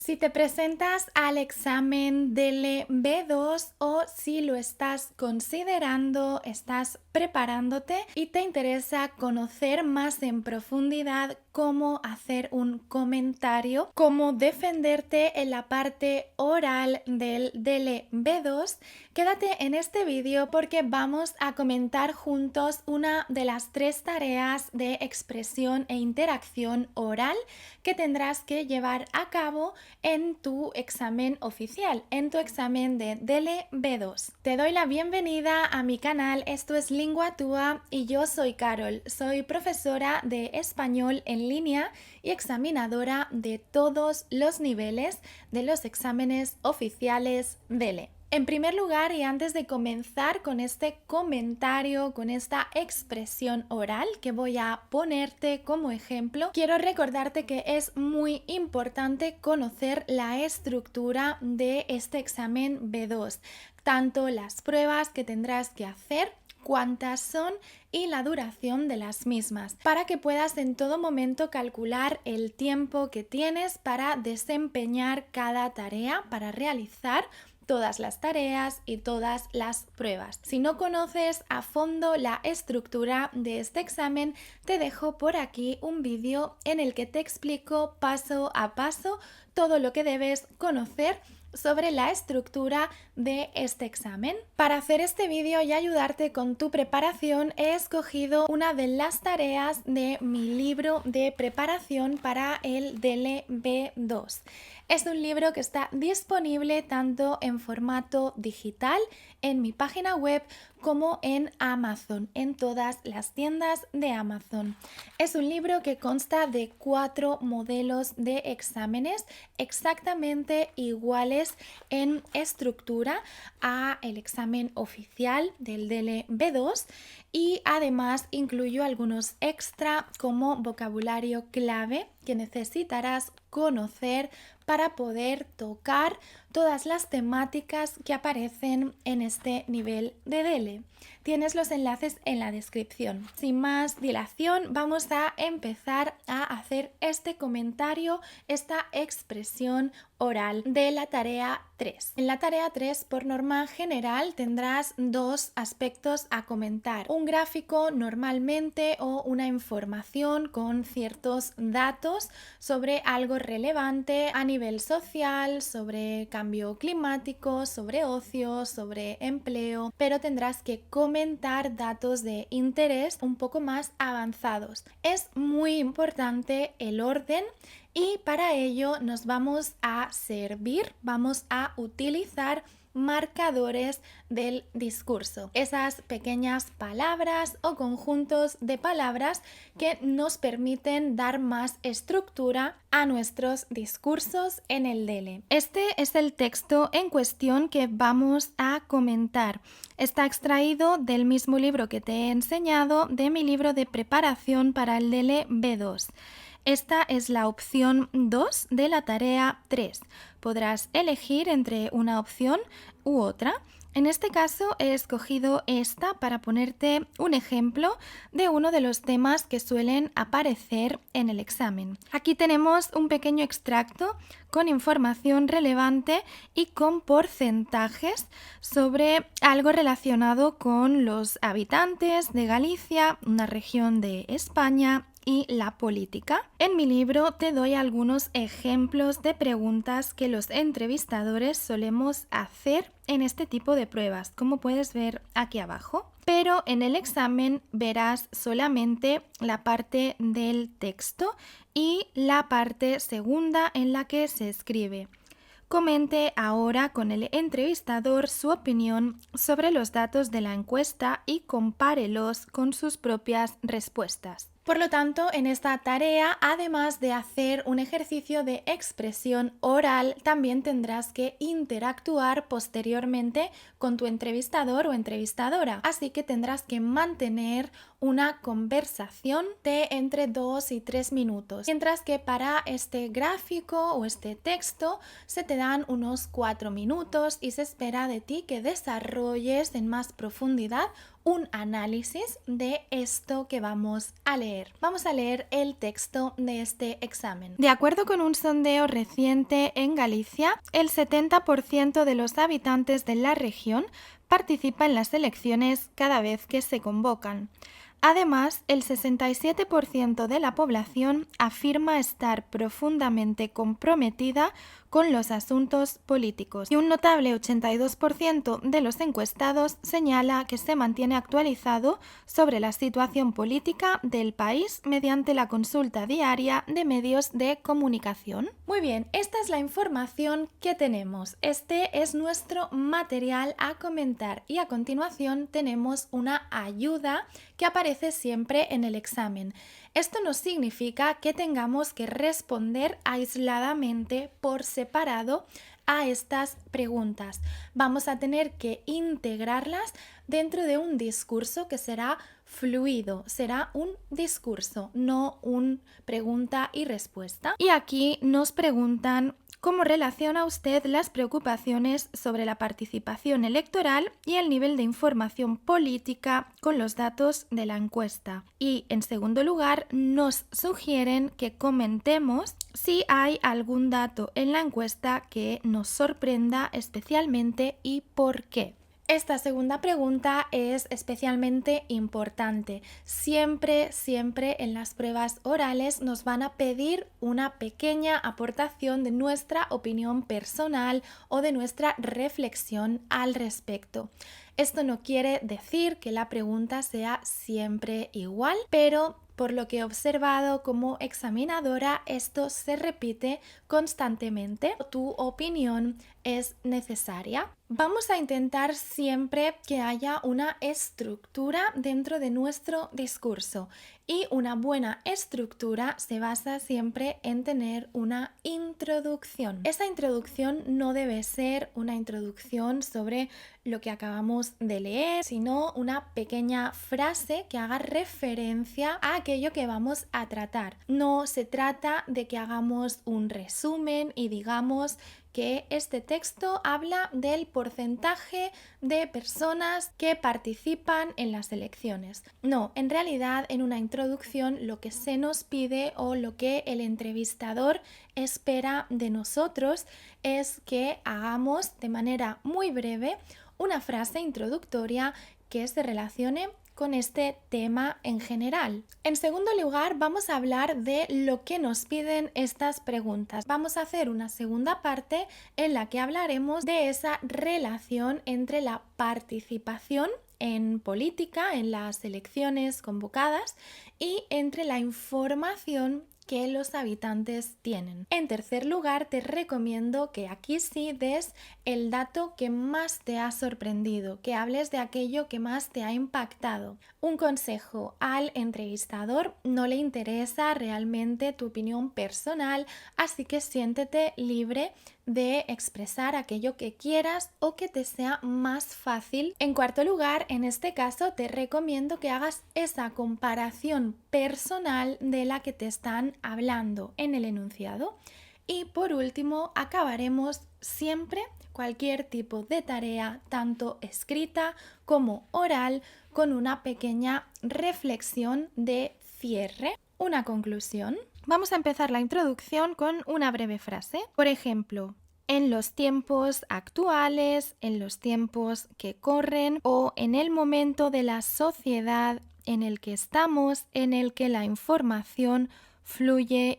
Si te presentas al examen del B2 o si lo estás considerando, estás preparándote y te interesa conocer más en profundidad cómo hacer un comentario, cómo defenderte en la parte oral del B2, quédate en este vídeo porque vamos a comentar juntos una de las 3 tareas de expresión e interacción oral que tendrás que llevar a cabo en tu examen oficial, en tu examen de DELE B2. Te doy la bienvenida a mi canal, esto es Lingua Tua y yo soy Carol, soy profesora de español en línea y examinadora de todos los niveles de los exámenes oficiales DELE. En primer lugar, y antes de comenzar con este comentario, con esta expresión oral que voy a ponerte como ejemplo, quiero recordarte que es muy importante conocer la estructura de este examen B2, tanto las pruebas que tendrás que hacer, cuántas son y la duración de las mismas, para que puedas en todo momento calcular el tiempo que tienes para desempeñar cada tarea, para realizar todas las tareas y todas las pruebas. Si no conoces a fondo la estructura de este examen, te dejo por aquí un vídeo en el que te explico paso a paso todo lo que debes conocer sobre la estructura de este examen. Para hacer este vídeo y ayudarte con tu preparación, he escogido una de las tareas de mi libro de preparación para el DELE B2. Es un libro que está disponible tanto en formato digital en mi página web como en Amazon, en todas las tiendas de Amazon. Es un libro que consta de 4 modelos de exámenes exactamente iguales en estructura a el examen oficial del DELE B2 y además incluyo algunos extra como vocabulario clave que necesitarás conocer para poder tocar todas las temáticas que aparecen en este nivel de DELE. Tienes los enlaces en la descripción. Sin más dilación, vamos a empezar a hacer este comentario, esta expresión oral de la tarea 3. En la tarea 3, por norma general, tendrás 2 aspectos a comentar. Un gráfico normalmente o una información con ciertos datos sobre algo relevante a nivel social, sobre cambio climático, sobre ocio, sobre empleo, pero tendrás que comentar datos de interés un poco más avanzados. Es muy importante el orden y para ello nos vamos a servir, vamos a utilizar marcadores del discurso, esas pequeñas palabras o conjuntos de palabras que nos permiten dar más estructura a nuestros discursos en el DELE. Este es el texto en cuestión que vamos a comentar. Está extraído del mismo libro que te he enseñado, de mi libro de preparación para el DELE B2. Esta es la opción 2 de la tarea 3. Podrás elegir entre una opción u otra. En este caso he escogido esta para ponerte un ejemplo de uno de los temas que suelen aparecer en el examen. Aquí tenemos un pequeño extracto con información relevante y con porcentajes sobre algo relacionado con los habitantes de Galicia, una región de España, y la política. En mi libro te doy algunos ejemplos de preguntas que los entrevistadores solemos hacer en este tipo de pruebas, como puedes ver aquí abajo. Pero en el examen verás solamente la parte del texto y la parte segunda en la que se escribe. Comente ahora con el entrevistador su opinión sobre los datos de la encuesta y compárelos con sus propias respuestas. Por lo tanto, en esta tarea, además de hacer un ejercicio de expresión oral, también tendrás que interactuar posteriormente con tu entrevistador o entrevistadora. Así que tendrás que mantener una conversación de entre 2 y 3 minutos, mientras que para este gráfico o este texto se te dan unos 4 minutos y se espera de ti que desarrolles en más profundidad un análisis de esto que vamos a leer. Vamos a leer el texto de este examen. De acuerdo con un sondeo reciente en Galicia, el 70% de los habitantes de la región participa en las elecciones cada vez que se convocan. Además, el 67% de la población afirma estar profundamente comprometida con los asuntos políticos y un notable 82% de los encuestados señala que se mantiene actualizado sobre la situación política del país mediante la consulta diaria de medios de comunicación. Muy bien, esta es la información que tenemos. Este es nuestro material a comentar y a continuación tenemos una ayuda que aparece siempre en el examen. Esto no significa que tengamos que responder aisladamente por separado a estas preguntas. Vamos a tener que integrarlas dentro de un discurso que será fluido, será un discurso, no un pregunta y respuesta. Y aquí nos preguntan: ¿cómo relaciona usted las preocupaciones sobre la participación electoral y el nivel de información política con los datos de la encuesta? Y en segundo lugar, nos sugieren que comentemos si hay algún dato en la encuesta que nos sorprenda especialmente y por qué. Esta segunda pregunta es especialmente importante. Siempre en las pruebas orales nos van a pedir una pequeña aportación de nuestra opinión personal o de nuestra reflexión al respecto. Esto no quiere decir que la pregunta sea siempre igual, pero por lo que he observado como examinadora, esto se repite constantemente. Tu opinión es necesaria. Vamos a intentar siempre que haya una estructura dentro de nuestro discurso y una buena estructura se basa siempre en tener una introducción. Esa introducción no debe ser una introducción sobre lo que acabamos de leer, sino una pequeña frase que haga referencia a aquello que vamos a tratar. No se trata de que hagamos un resumen y digamos que este texto habla del porcentaje de personas que participan en las elecciones. No, en realidad en una introducción lo que se nos pide o lo que el entrevistador espera de nosotros es que hagamos de manera muy breve una frase introductoria que se relacione con este tema en general. En segundo lugar, vamos a hablar de lo que nos piden estas preguntas. Vamos a hacer una segunda parte en la que hablaremos de esa relación entre la participación en política, en las elecciones convocadas, y entre la información que los habitantes tienen. En tercer lugar, te recomiendo que aquí sí des el dato que más te ha sorprendido, que hables de aquello que más te ha impactado. Un consejo: al entrevistador no le interesa realmente tu opinión personal, así que siéntete libre de expresar aquello que quieras o que te sea más fácil. En cuarto lugar, en este caso te recomiendo que hagas esa comparación personal de la que te están hablando en el enunciado. Y por último, acabaremos siempre cualquier tipo de tarea, tanto escrita como oral, con una pequeña reflexión de cierre, una conclusión. Vamos a empezar la introducción con una breve frase. Por ejemplo, en los tiempos actuales, en los tiempos que corren o en el momento de la sociedad en el que estamos, en el que la información fluye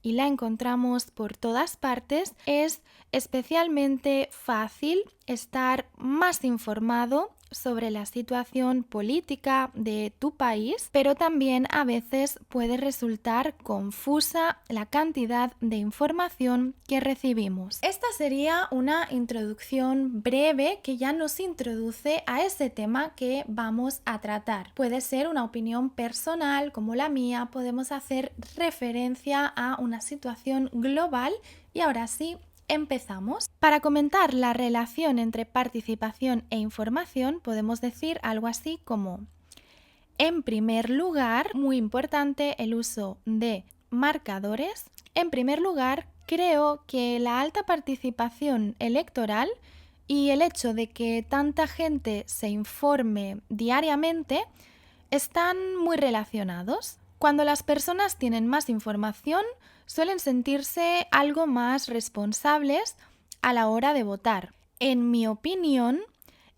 y la encontramos por todas partes, es especialmente fácil estar más informado sobre la situación política de tu país, pero también a veces puede resultar confusa la cantidad de información que recibimos. Esta sería una introducción breve que ya nos introduce a ese tema que vamos a tratar. Puede ser una opinión personal como la mía, podemos hacer referencia a una situación global y ahora sí, empezamos. Para comentar la relación entre participación e información podemos decir algo así como: En primer lugar, muy importante el uso de marcadores. En primer lugar, creo que la alta participación electoral y el hecho de que tanta gente se informe diariamente están muy relacionados. Cuando las personas tienen más información, suelen sentirse algo más responsables a la hora de votar. En mi opinión,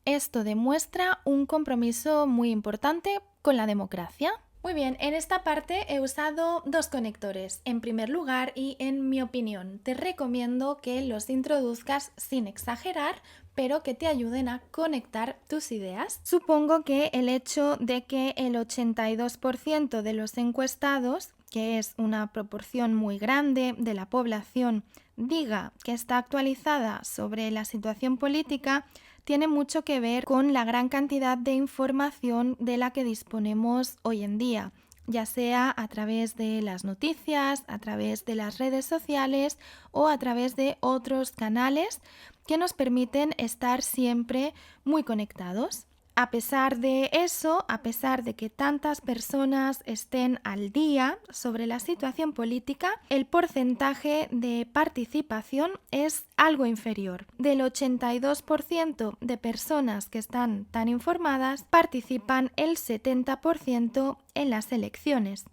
esto demuestra un compromiso muy importante con la democracia. Muy bien, en esta parte he usado dos conectores, en primer lugar y en mi opinión. Te recomiendo que los introduzcas sin exagerar, pero que te ayuden a conectar tus ideas. Supongo que el hecho de que el 82% de los encuestados, que es una proporción muy grande de la población, diga que está actualizada sobre la situación política, tiene mucho que ver con la gran cantidad de información de la que disponemos hoy en día, ya sea a través de las noticias, a través de las redes sociales o a través de otros canales que nos permiten estar siempre muy conectados. A pesar de eso, a pesar de que tantas personas estén al día sobre la situación política, el porcentaje de participación es algo inferior. Del 82% de personas que están tan informadas, participan el 70% en las elecciones.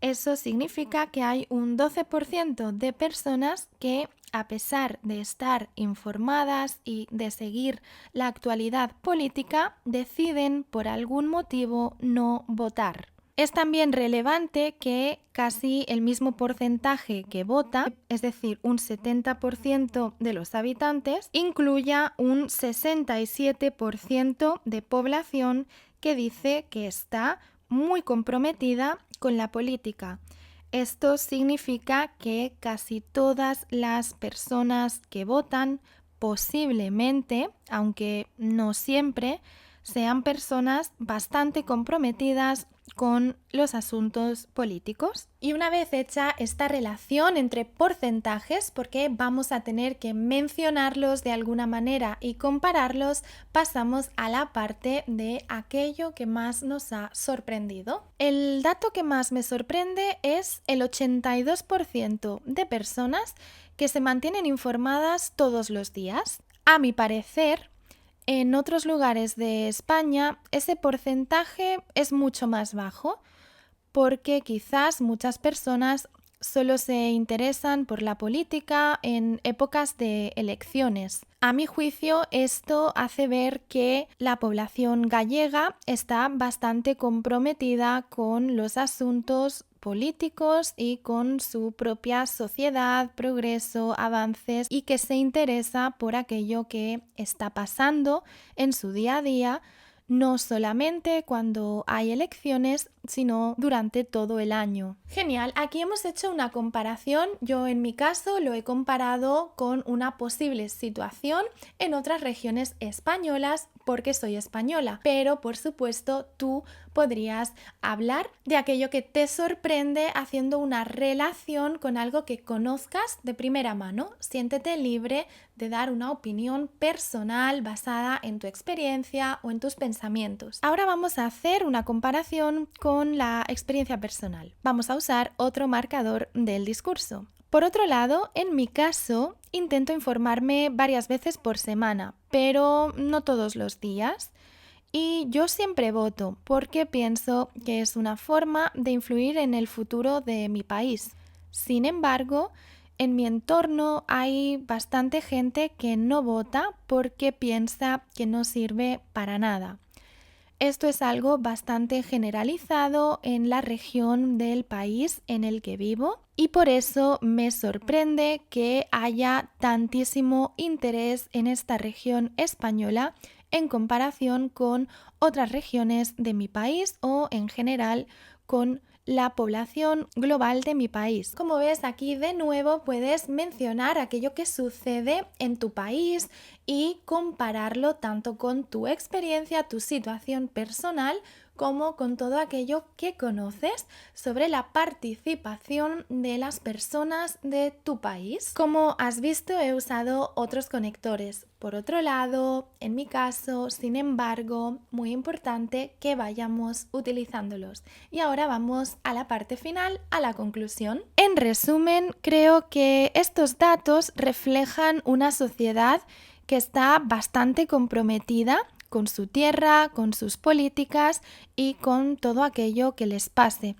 Eso significa que hay un 12% de personas que, a pesar de estar informadas y de seguir la actualidad política, deciden por algún motivo no votar. Es también relevante que casi el mismo porcentaje que vota, es decir, un 70% de los habitantes, incluya un 67% de población que dice que está muy comprometida con la política. Esto significa que casi todas las personas que votan posiblemente, aunque no siempre, sean personas bastante comprometidas con los asuntos políticos. Y una vez hecha esta relación entre porcentajes, porque vamos a tener que mencionarlos de alguna manera y compararlos, pasamos a la parte de aquello que más nos ha sorprendido. El dato que más me sorprende es el 82% de personas que se mantienen informadas todos los días. A mi parecer, en otros lugares de España ese porcentaje es mucho más bajo porque quizás muchas personas solo se interesan por la política en épocas de elecciones. A mi juicio, esto hace ver que la población gallega está bastante comprometida con los asuntos políticos y con su propia sociedad, progreso, avances y que se interesa por aquello que está pasando en su día a día, no solamente cuando hay elecciones, sino durante todo el año. Genial, aquí hemos hecho una comparación. Yo en mi caso lo he comparado con una posible situación en otras regiones españolas porque soy española, pero por supuesto tú podrías hablar de aquello que te sorprende haciendo una relación con algo que conozcas de primera mano. Siéntete libre de dar una opinión personal basada en tu experiencia o en tus pensamientos. Ahora vamos a hacer una comparación con la experiencia personal. Vamos a usar otro marcador del discurso. Por otro lado, en mi caso, intento informarme varias veces por semana, pero no todos los días. Y yo siempre voto porque pienso que es una forma de influir en el futuro de mi país. Sin embargo, en mi entorno hay bastante gente que no vota porque piensa que no sirve para nada. Esto es algo bastante generalizado en la región del país en el que vivo y por eso me sorprende que haya tantísimo interés en esta región española en comparación con otras regiones de mi país o en general con la población global de mi país. Como ves, aquí de nuevo puedes mencionar aquello que sucede en tu país y compararlo tanto con tu experiencia, tu situación personal, como con todo aquello que conoces sobre la participación de las personas de tu país. Como has visto, he usado otros conectores. Por otro lado, en mi caso, sin embargo, muy importante que vayamos utilizándolos. Y ahora vamos a la parte final, a la conclusión. En resumen, creo que estos datos reflejan una sociedad que está bastante comprometida con su tierra, con sus políticas y con todo aquello que les pase.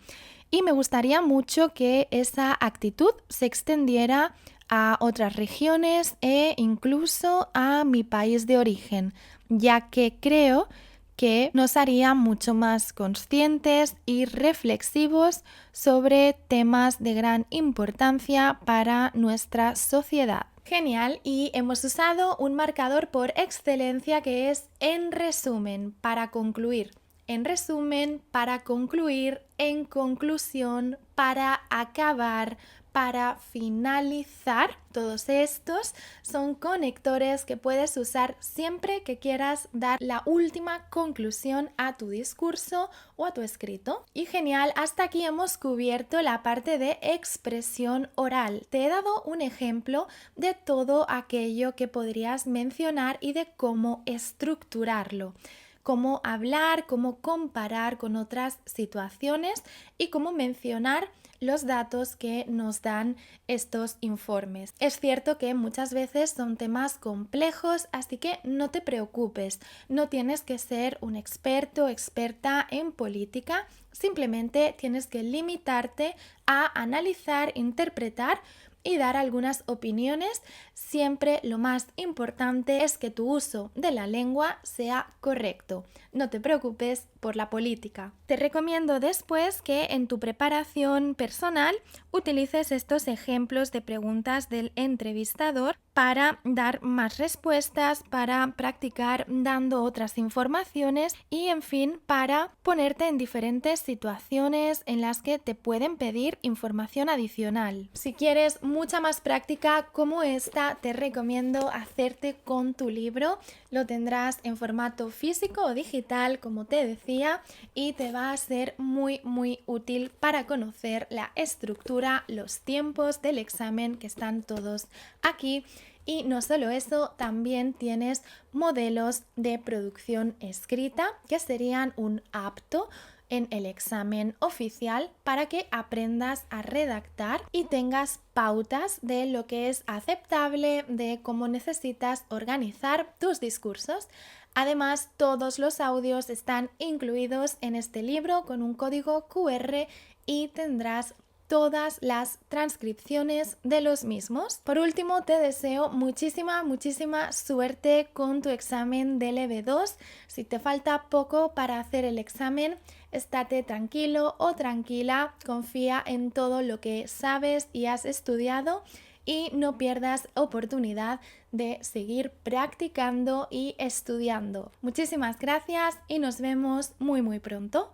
Y me gustaría mucho que esa actitud se extendiera a otras regiones e incluso a mi país de origen, ya que creo que nos haría mucho más conscientes y reflexivos sobre temas de gran importancia para nuestra sociedad. Genial, y hemos usado un marcador por excelencia que es en resumen, para concluir. En resumen, para concluir, en conclusión, para acabar, para finalizar. Todos estos son conectores que puedes usar siempre que quieras dar la última conclusión a tu discurso o a tu escrito. Y genial, hasta aquí hemos cubierto la parte de expresión oral. Te he dado un ejemplo de todo aquello que podrías mencionar y de cómo estructurarlo. Cómo hablar, cómo comparar con otras situaciones y cómo mencionar los datos que nos dan estos informes. Es cierto que muchas veces son temas complejos, así que no te preocupes, no tienes que ser un experto o experta en política, simplemente tienes que limitarte a analizar, interpretar y dar algunas opiniones. Siempre lo más importante es que tu uso de la lengua sea correcto. No te preocupes por la política. Te recomiendo después que en tu preparación personal utilices estos ejemplos de preguntas del entrevistador para dar más respuestas, para practicar dando otras informaciones y, en fin, para ponerte en diferentes situaciones en las que te pueden pedir información adicional. Si quieres mucha más práctica como esta, te recomiendo hacerte con tu libro. Lo tendrás en formato físico o digital, como te decía, y te va a ser muy útil para conocer la estructura, los tiempos del examen, que están todos aquí. Y no solo eso, también tienes modelos de producción escrita que serían un apto en el examen oficial para que aprendas a redactar y tengas pautas de lo que es aceptable, de cómo necesitas organizar tus discursos. Además, todos los audios están incluidos en este libro con un código QR y tendrás todas las transcripciones de los mismos. Por último, te deseo muchísima suerte con tu examen del EB2. Si te falta poco para hacer el examen, estate tranquilo o tranquila, confía en todo lo que sabes y has estudiado y no pierdas oportunidad de seguir practicando y estudiando. Muchísimas gracias y nos vemos muy pronto.